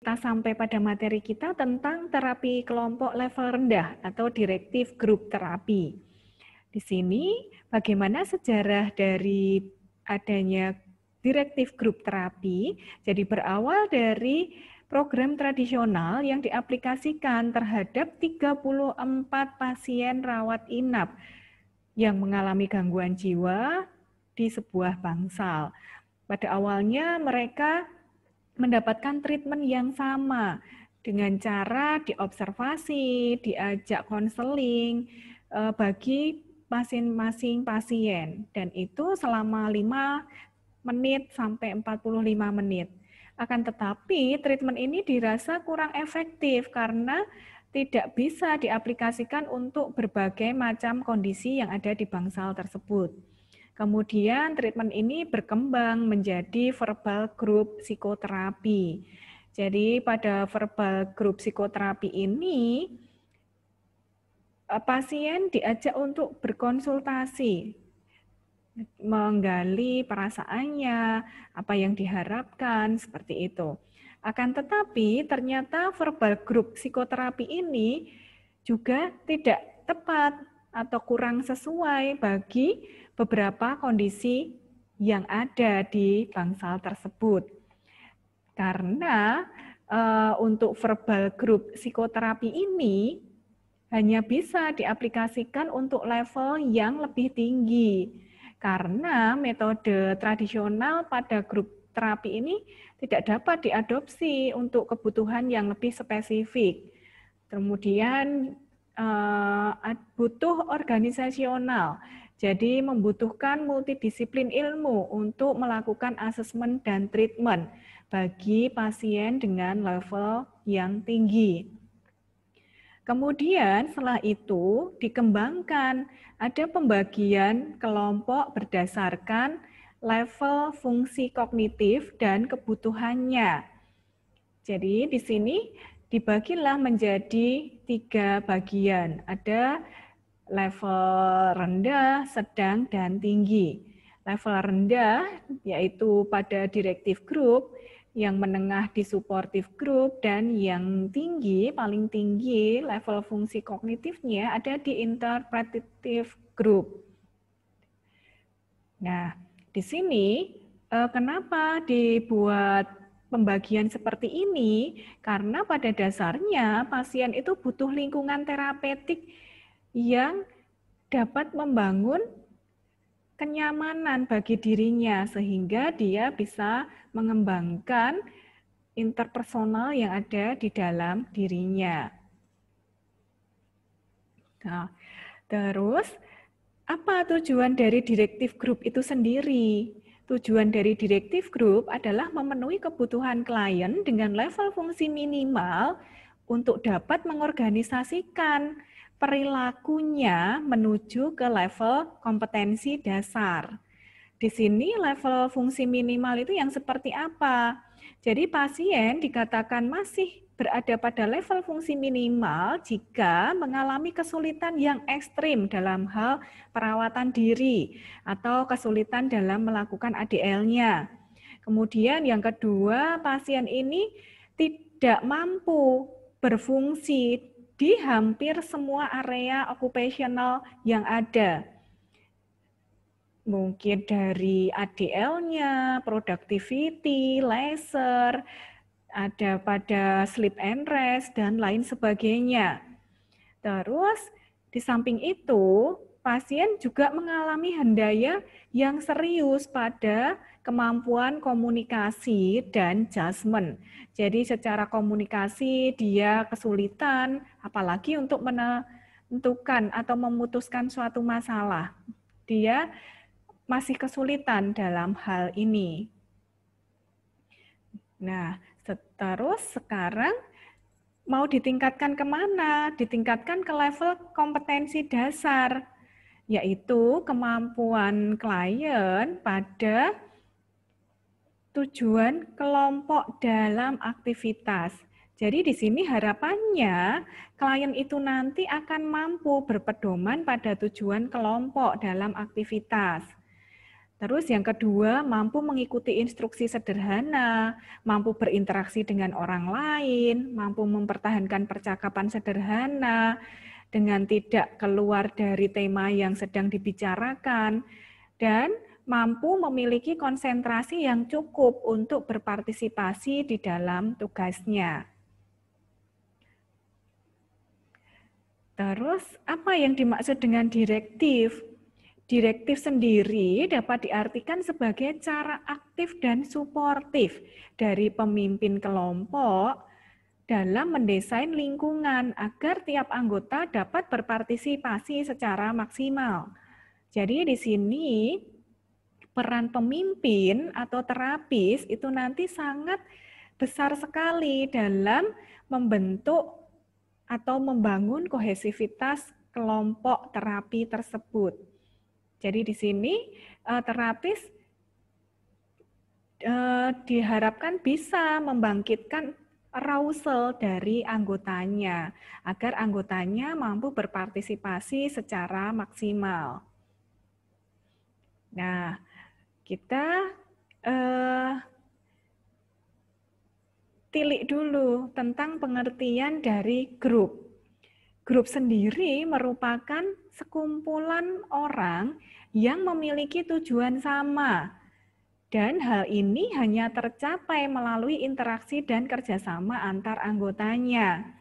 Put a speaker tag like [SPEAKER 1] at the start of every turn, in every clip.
[SPEAKER 1] kita sampai pada materi kita tentang terapi kelompok level rendah atau directive group terapi. Di sini bagaimana sejarah dari adanya directive group terapi. Jadi berawal dari program tradisional yang diaplikasikan terhadap 34 pasien rawat inap yang mengalami gangguan jiwa di sebuah bangsal. Pada awalnya mereka mendapatkan treatment yang sama dengan cara diobservasi, diajak konseling bagi masing-masing pasien, dan itu selama 5 menit sampai 45 menit. Akan tetapi treatment ini dirasa kurang efektif karena tidak bisa diaplikasikan untuk berbagai macam kondisi yang ada di bangsal tersebut. Kemudian treatment ini berkembang menjadi verbal group psikoterapi. Jadi pada verbal group psikoterapi ini pasien diajak untuk berkonsultasi, menggali perasaannya, apa yang diharapkan, seperti itu. Akan tetapi ternyata verbal group psikoterapi ini juga tidak tepat atau kurang sesuai bagi beberapa kondisi yang ada di bangsal tersebut. Karena untuk verbal group psikoterapi ini hanya bisa diaplikasikan untuk level yang lebih tinggi. Karena metode tradisional pada grup terapi ini tidak dapat diadopsi untuk kebutuhan yang lebih spesifik. Kemudian butuh organisasional, jadi membutuhkan multidisiplin ilmu untuk melakukan asesmen dan treatment bagi pasien dengan level yang tinggi. Kemudian setelah itu dikembangkan, ada pembagian kelompok berdasarkan level fungsi kognitif dan kebutuhannya. Jadi di sini dibagilah menjadi 3 bagian. Ada level rendah, sedang, dan tinggi. Level rendah yaitu pada directive group, yang menengah di supportive group, dan yang tinggi, paling tinggi level fungsi kognitifnya ada di interpretative group. Nah, di sini kenapa dibuat pembagian seperti ini? Karena pada dasarnya pasien itu butuh lingkungan terapeutik yang dapat membangun kenyamanan bagi dirinya sehingga dia bisa mengembangkan interpersonal yang ada di dalam dirinya. Nah, terus apa tujuan dari directive group itu sendiri? Tujuan dari directive group adalah memenuhi kebutuhan klien dengan level fungsi minimal untuk dapat mengorganisasikan perilakunya menuju ke level kompetensi dasar. Di sini level fungsi minimal itu yang seperti apa? Jadi pasien dikatakan masih berada pada level fungsi minimal jika mengalami kesulitan yang ekstrim dalam hal perawatan diri atau kesulitan dalam melakukan ADL-nya. Kemudian yang kedua, pasien ini tidak mampu berfungsi di hampir semua area occupational yang ada. Mungkin dari ADL-nya, productivity, leisure, ada pada sleep and rest, dan lain sebagainya. Terus, di samping itu, pasien juga mengalami hendaya yang serius pada kemampuan komunikasi dan judgment. Jadi secara komunikasi dia kesulitan, apalagi untuk menentukan atau memutuskan suatu masalah. Dia masih kesulitan dalam hal ini. Nah, terus sekarang mau ditingkatkan kemana? Ditingkatkan ke level kompetensi dasar, yaitu kemampuan klien pada tujuan kelompok dalam aktivitas. Jadi di sini harapannya klien itu nanti akan mampu berpedoman pada tujuan kelompok dalam aktivitas. Terus yang kedua, mampu mengikuti instruksi sederhana, mampu berinteraksi dengan orang lain, mampu mempertahankan percakapan sederhana dengan tidak keluar dari tema yang sedang dibicarakan, dan mampu memiliki konsentrasi yang cukup untuk berpartisipasi di dalam tugasnya. Terus, apa yang dimaksud dengan direktif? Direktif sendiri dapat diartikan sebagai cara aktif dan suportif dari pemimpin kelompok dalam mendesain lingkungan agar tiap anggota dapat berpartisipasi secara maksimal. Jadi di sini peran pemimpin atau terapis itu nanti sangat besar sekali dalam membentuk atau membangun kohesivitas kelompok terapi tersebut. Jadi di sini terapis diharapkan bisa membangkitkan arousal dari anggotanya agar anggotanya mampu berpartisipasi secara maksimal. Nah, kita tilik dulu tentang pengertian dari grup. Grup sendiri merupakan sekumpulan orang yang memiliki tujuan sama, dan hal ini hanya tercapai melalui interaksi dan kerjasama antar anggotanya.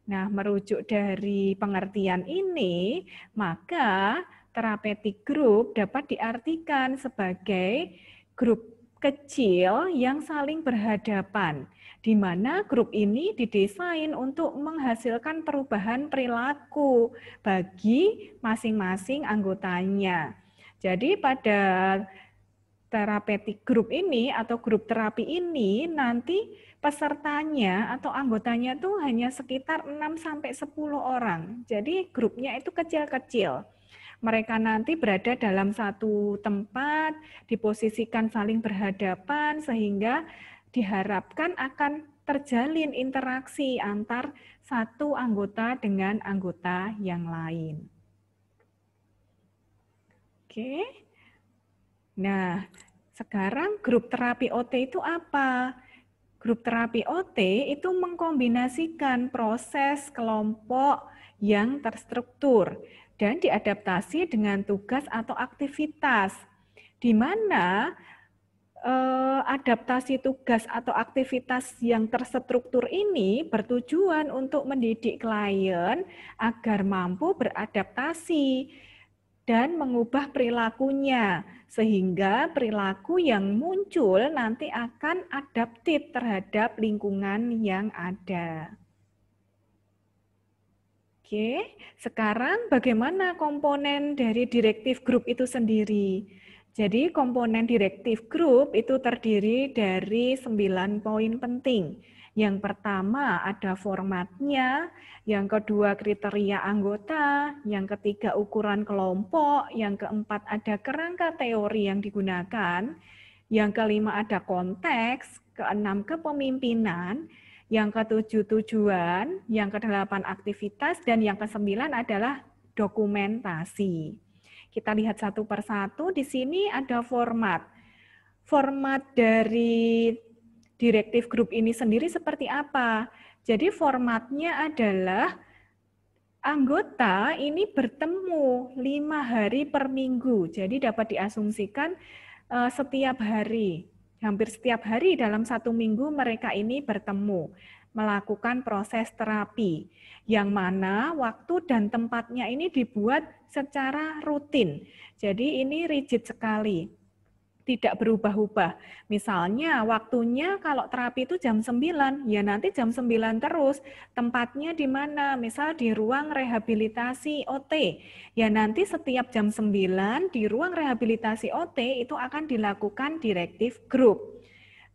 [SPEAKER 1] Nah, merujuk dari pengertian ini, maka therapeutic group dapat diartikan sebagai grup kecil yang saling berhadapan, di mana grup ini didesain untuk menghasilkan perubahan perilaku bagi masing-masing anggotanya. Jadi pada therapeutic group ini atau grup terapi ini nanti pesertanya atau anggotanya tuh hanya sekitar 6-10 orang. Jadi grupnya itu kecil-kecil. Mereka nanti berada dalam satu tempat, diposisikan saling berhadapan sehingga diharapkan akan terjalin interaksi antar satu anggota dengan anggota yang lain. Oke. Nah, sekarang grup terapi OT itu apa? Grup terapi OT itu mengkombinasikan proses kelompok yang terstruktur dan diadaptasi dengan tugas atau aktivitas, di mana adaptasi tugas atau aktivitas yang terstruktur ini bertujuan untuk mendidik klien agar mampu beradaptasi dan mengubah perilakunya, sehingga perilaku yang muncul nanti akan adaptif terhadap lingkungan yang ada. Oke, sekarang bagaimana komponen dari directive group itu sendiri? Jadi komponen directive group itu terdiri dari 9 poin penting. Yang pertama ada formatnya, yang kedua kriteria anggota, yang ketiga ukuran kelompok, yang keempat ada kerangka teori yang digunakan, yang kelima ada konteks, keenam kepemimpinan, yang ketujuh tujuan, yang kedelapan aktivitas, dan yang kesembilan adalah dokumentasi. Kita lihat satu persatu, di sini ada format. Format dari directive group ini sendiri seperti apa? Jadi formatnya adalah anggota ini bertemu 5 hari per minggu, jadi dapat diasumsikan setiap hari. Hampir setiap hari dalam 1 minggu mereka ini bertemu, melakukan proses terapi, yang mana waktu dan tempatnya ini dibuat secara rutin. Jadi ini rigid sekali, tidak berubah-ubah. Misalnya waktunya kalau terapi itu jam 9, ya nanti jam 9 terus. Tempatnya di mana? Misal di ruang rehabilitasi OT. Ya nanti setiap jam 9 di ruang rehabilitasi OT itu akan dilakukan directive group.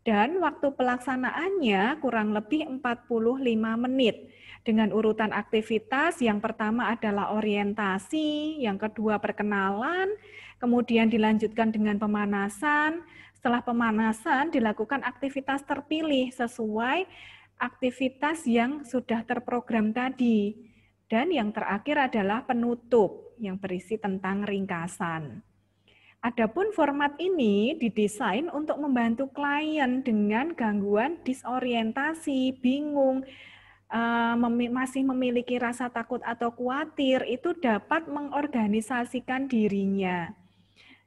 [SPEAKER 1] Dan waktu pelaksanaannya kurang lebih 45 menit. Dengan urutan aktivitas, yang pertama adalah orientasi, yang kedua perkenalan, kemudian dilanjutkan dengan pemanasan. Setelah pemanasan dilakukan aktivitas terpilih sesuai aktivitas yang sudah terprogram tadi. Dan yang terakhir adalah penutup yang berisi tentang ringkasan. Adapun format ini didesain untuk membantu klien dengan gangguan disorientasi, bingung, masih memiliki rasa takut atau khawatir, itu dapat mengorganisasikan dirinya.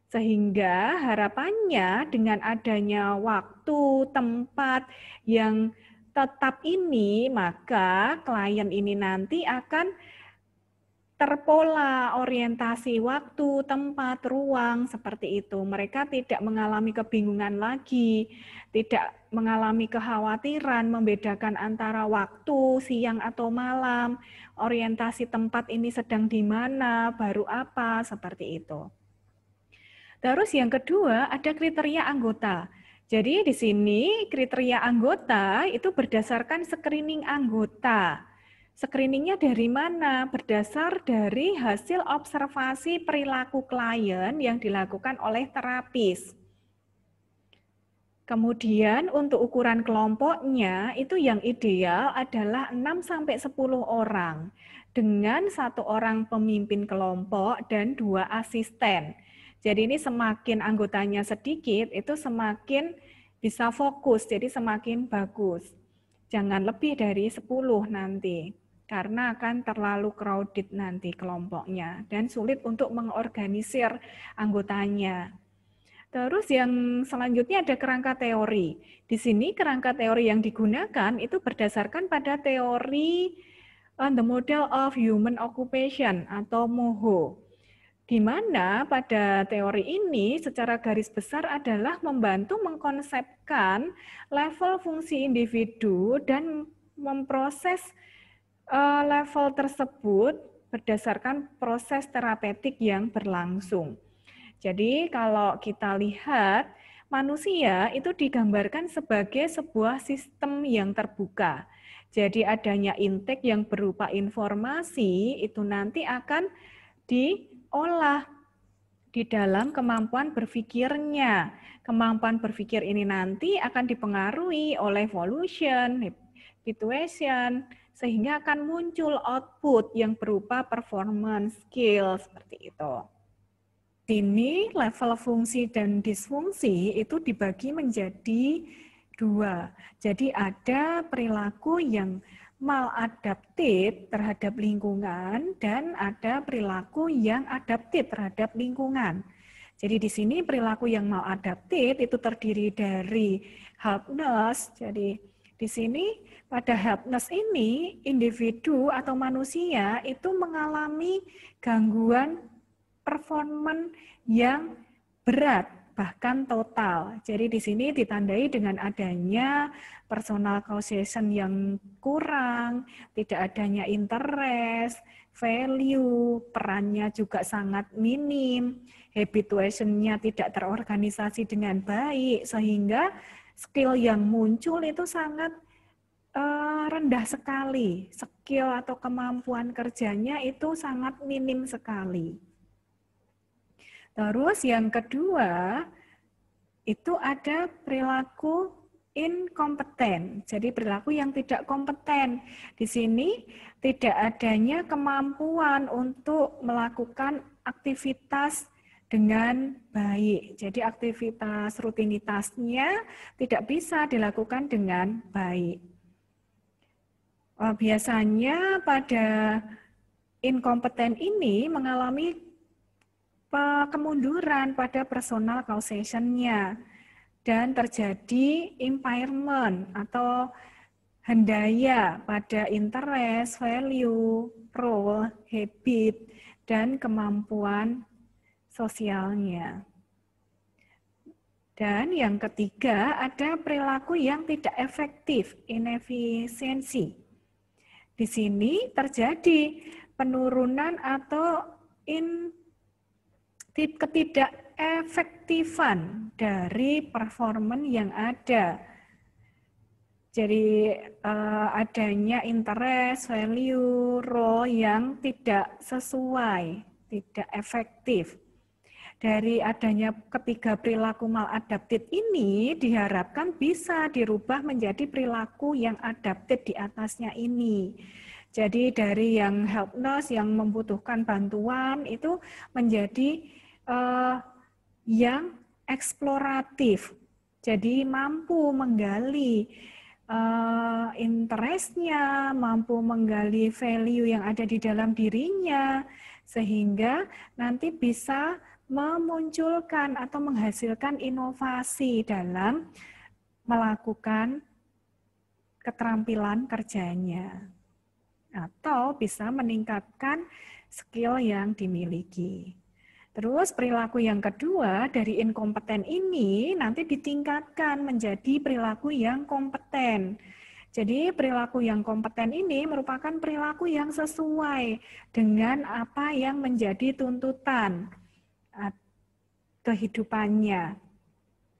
[SPEAKER 1] Sehingga harapannya dengan adanya waktu, tempat yang tetap ini, maka klien ini nanti akan terpola orientasi waktu, tempat, ruang, seperti itu. Mereka tidak mengalami kebingungan lagi, tidak mengalami kekhawatiran membedakan antara waktu, siang atau malam, orientasi tempat ini sedang di mana, baru apa, seperti itu. Terus yang kedua, ada kriteria anggota. Jadi di sini kriteria anggota itu berdasarkan screening anggota. Screeningnya dari mana? Berdasar dari hasil observasi perilaku klien yang dilakukan oleh terapis. Kemudian untuk ukuran kelompoknya itu yang ideal adalah 6-10 orang dengan 1 orang pemimpin kelompok dan 2 asisten. Jadi ini semakin anggotanya sedikit itu semakin bisa fokus, jadi semakin bagus. Jangan lebih dari 10 nanti, karena akan terlalu crowded nanti kelompoknya dan sulit untuk mengorganisir anggotanya. Terus yang selanjutnya ada kerangka teori. Di sini kerangka teori yang digunakan itu berdasarkan pada teori The Model of Human Occupation atau MOHO. Di mana pada teori ini secara garis besar adalah membantu mengkonsepkan level fungsi individu dan memproses level tersebut berdasarkan proses terapeutik yang berlangsung. Jadi kalau kita lihat, manusia itu digambarkan sebagai sebuah sistem yang terbuka. Jadi adanya intake yang berupa informasi itu nanti akan diolah di dalam kemampuan berpikirnya. Kemampuan berpikir ini nanti akan dipengaruhi oleh evolution, habituation, sehingga akan muncul output yang berupa performance skill seperti itu. Sini level fungsi dan disfungsi itu dibagi menjadi 2. Jadi ada perilaku yang maladaptif terhadap lingkungan dan ada perilaku yang adaptif terhadap lingkungan. Jadi di sini perilaku yang maladaptif itu terdiri dari helpness. Jadi di sini pada helpness ini individu atau manusia itu mengalami gangguan performan yang berat, bahkan total. Jadi di sini ditandai dengan adanya personal causation yang kurang, tidak adanya interest, value, perannya juga sangat minim, habituation-nya tidak terorganisasi dengan baik, sehingga skill yang muncul itu sangat rendah sekali. Skill atau kemampuan kerjanya itu sangat minim sekali. Terus yang kedua, itu ada perilaku inkompeten. Jadi perilaku yang tidak kompeten. Di sini tidak adanya kemampuan untuk melakukan aktivitas dengan baik. Jadi aktivitas rutinitasnya tidak bisa dilakukan dengan baik. Biasanya pada inkompeten ini mengalami kemunduran pada personal causation-nya dan terjadi impairment atau hendaya pada interest, value, role, habit, dan kemampuan sosialnya. Dan yang ketiga ada perilaku yang tidak efektif, inefisiensi. Di sini terjadi penurunan atau ketidakefektifan dari performan yang ada. Jadi adanya interest, value, role yang tidak sesuai, tidak efektif. Dari adanya ketiga perilaku maladaptif ini diharapkan bisa dirubah menjadi perilaku yang adaptif di atasnya ini. Jadi dari yang helpness, yang membutuhkan bantuan itu menjadi yang eksploratif. Jadi mampu menggali interest-nya, mampu menggali value yang ada di dalam dirinya, sehingga nanti bisa memunculkan atau menghasilkan inovasi dalam melakukan keterampilan kerjanya, atau bisa meningkatkan skill yang dimiliki. Terus perilaku yang kedua dari inkompeten ini nanti ditingkatkan menjadi perilaku yang kompeten. Jadi perilaku yang kompeten ini merupakan perilaku yang sesuai dengan apa yang menjadi tuntutan kehidupannya.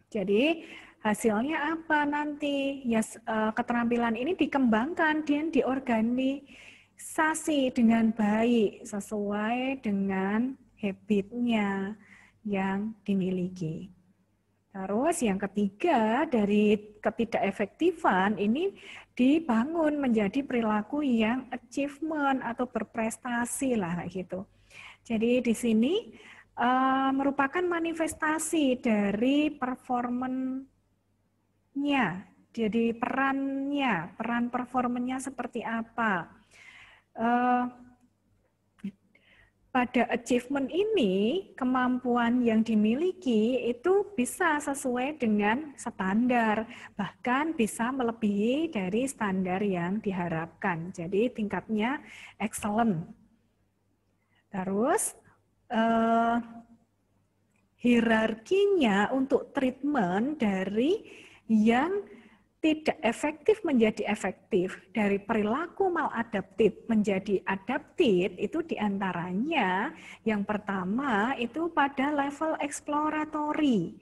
[SPEAKER 1] Jadi hasilnya apa nanti? Ya, keterampilan ini dikembangkan dan diorganisasi dengan baik sesuai dengan habitnya yang dimiliki. Terus yang ketiga dari ketidakefektifan ini dibangun menjadi perilaku yang achievement atau berprestasi lah gitu. Jadi di sini merupakan manifestasi dari performanya. Jadi peran performanya seperti apa? Pada achievement ini, kemampuan yang dimiliki itu bisa sesuai dengan standar, bahkan bisa melebihi dari standar yang diharapkan. Jadi tingkatnya excellent. Terus, hierarkinya untuk treatment dari yang tidak efektif menjadi efektif, dari perilaku maladaptif menjadi adaptif, itu diantaranya yang pertama itu pada level eksploratory.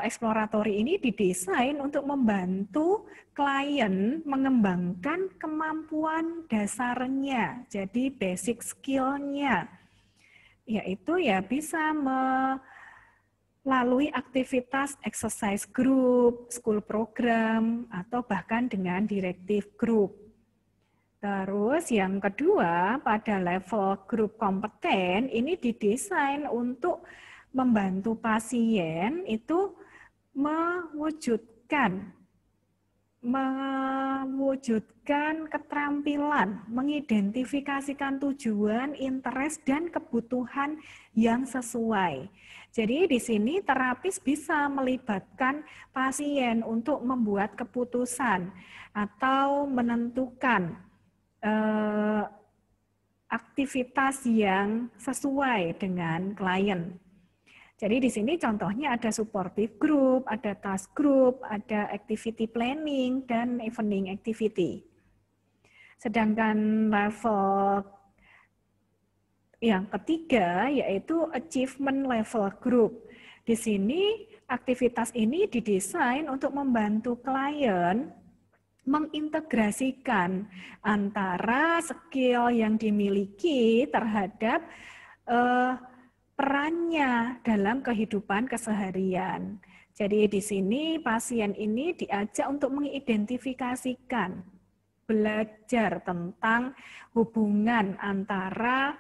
[SPEAKER 1] Eksploratory ini didesain untuk membantu klien mengembangkan kemampuan dasarnya, jadi basic skill-nya, yaitu ya bisa melalui aktivitas exercise group, school program, atau bahkan dengan directive group. Terus yang kedua, pada level grup kompeten, ini didesain untuk membantu pasien itu mewujudkan keterampilan, mengidentifikasikan tujuan, interest, dan kebutuhan yang sesuai. Jadi di sini terapis bisa melibatkan pasien untuk membuat keputusan atau menentukan aktivitas yang sesuai dengan klien. Jadi di sini contohnya ada supportive group, ada task group, ada activity planning, dan evening activity. Sedangkan level yang ketiga yaitu achievement level group. Di sini aktivitas ini didesain untuk membantu klien mengintegrasikan antara skill yang dimiliki terhadap perannya dalam kehidupan keseharian. Jadi di sini pasien ini diajak untuk mengidentifikasikan, belajar tentang hubungan antara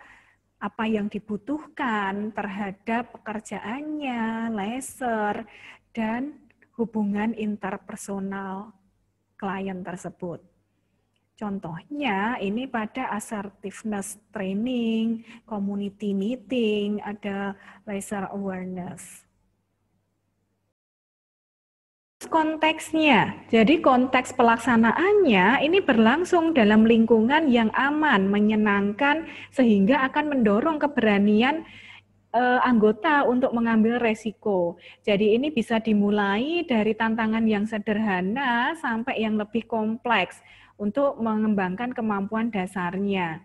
[SPEAKER 1] apa yang dibutuhkan terhadap pekerjaannya, leisure, dan hubungan interpersonal klien tersebut. Contohnya ini pada assertiveness training, community meeting, ada leisure awareness. Konteksnya, jadi konteks pelaksanaannya ini berlangsung dalam lingkungan yang aman, menyenangkan, sehingga akan mendorong keberanian anggota untuk mengambil resiko. Jadi ini bisa dimulai dari tantangan yang sederhana sampai yang lebih kompleks untuk mengembangkan kemampuan dasarnya.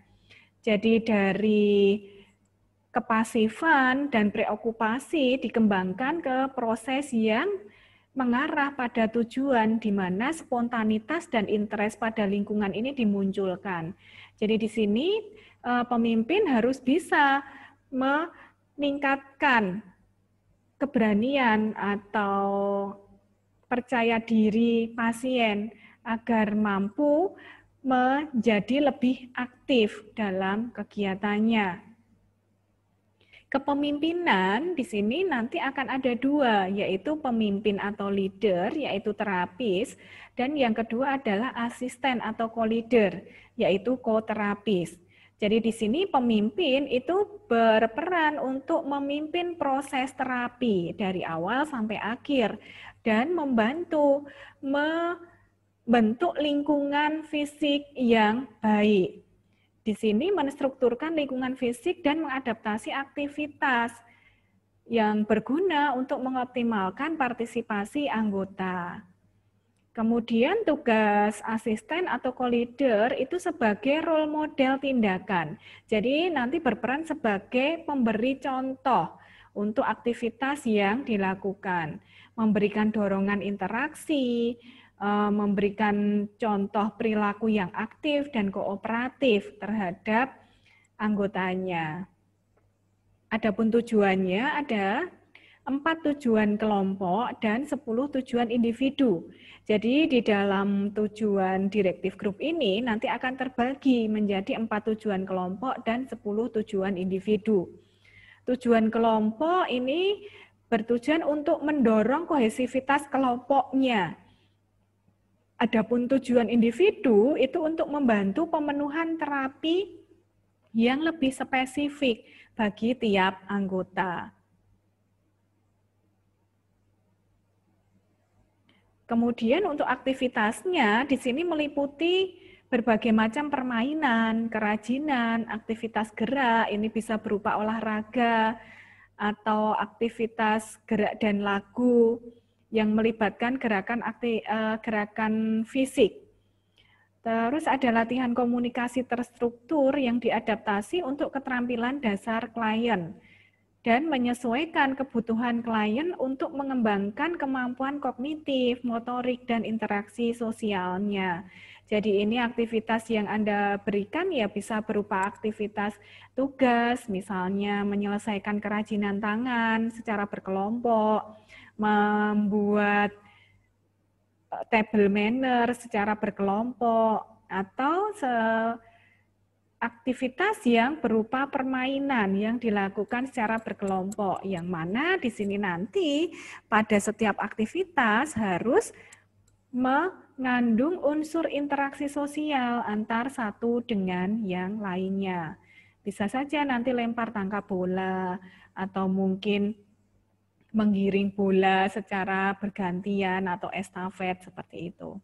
[SPEAKER 1] Jadi dari kepasifan dan preokupasi dikembangkan ke proses yang mengarah pada tujuan di mana spontanitas dan interest pada lingkungan ini dimunculkan. Jadi di sini pemimpin harus bisa meningkatkan keberanian atau percaya diri pasien agar mampu menjadi lebih aktif dalam kegiatannya. Kepemimpinan di sini nanti akan ada dua, yaitu pemimpin atau leader, yaitu terapis, dan yang kedua adalah asisten atau co-leader, yaitu co-terapis. Jadi di sini pemimpin itu berperan untuk memimpin proses terapi dari awal sampai akhir dan membantu membentuk lingkungan fisik yang baik. Di sini menstrukturkan lingkungan fisik dan mengadaptasi aktivitas yang berguna untuk mengoptimalkan partisipasi anggota. Kemudian tugas asisten atau co-leader itu sebagai role model tindakan. Jadi nanti berperan sebagai pemberi contoh untuk aktivitas yang dilakukan, memberikan dorongan interaksi, memberikan contoh perilaku yang aktif dan kooperatif terhadap anggotanya. Adapun tujuannya ada 4 tujuan kelompok dan 10 tujuan individu. Jadi di dalam tujuan directive group ini nanti akan terbagi menjadi 4 tujuan kelompok dan 10 tujuan individu. Tujuan kelompok ini bertujuan untuk mendorong kohesivitas kelompoknya. Adapun tujuan individu itu untuk membantu pemenuhan terapi yang lebih spesifik bagi tiap anggota. Kemudian untuk aktivitasnya di sini meliputi berbagai macam permainan, kerajinan, aktivitas gerak, ini bisa berupa olahraga atau aktivitas gerak dan lagu yang melibatkan gerakan fisik. Terus ada latihan komunikasi terstruktur yang diadaptasi untuk keterampilan dasar klien dan menyesuaikan kebutuhan klien untuk mengembangkan kemampuan kognitif, motorik, dan interaksi sosialnya. Jadi ini aktivitas yang Anda berikan ya bisa berupa aktivitas tugas, misalnya menyelesaikan kerajinan tangan secara berkelompok, membuat table manner secara berkelompok, atau aktivitas yang berupa permainan yang dilakukan secara berkelompok, yang mana di sini nanti pada setiap aktivitas harus mengandung unsur interaksi sosial antar satu dengan yang lainnya. Bisa saja nanti lempar tangkap bola atau mungkin menggiring bola secara bergantian atau estafet seperti itu.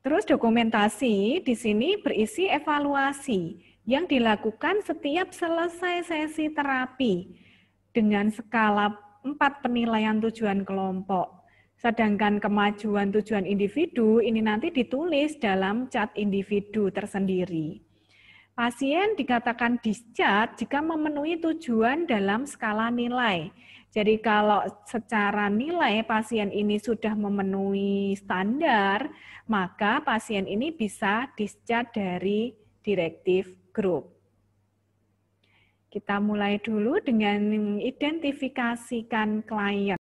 [SPEAKER 1] Terus dokumentasi di sini berisi evaluasi yang dilakukan setiap selesai sesi terapi dengan skala 4 penilaian tujuan kelompok. Sedangkan kemajuan tujuan individu ini nanti ditulis dalam cat individu tersendiri. Pasien dikatakan discharge jika memenuhi tujuan dalam skala nilai. Jadi kalau secara nilai pasien ini sudah memenuhi standar, maka pasien ini bisa discharge dari directive group. Kita mulai dulu dengan mengidentifikasikan klien.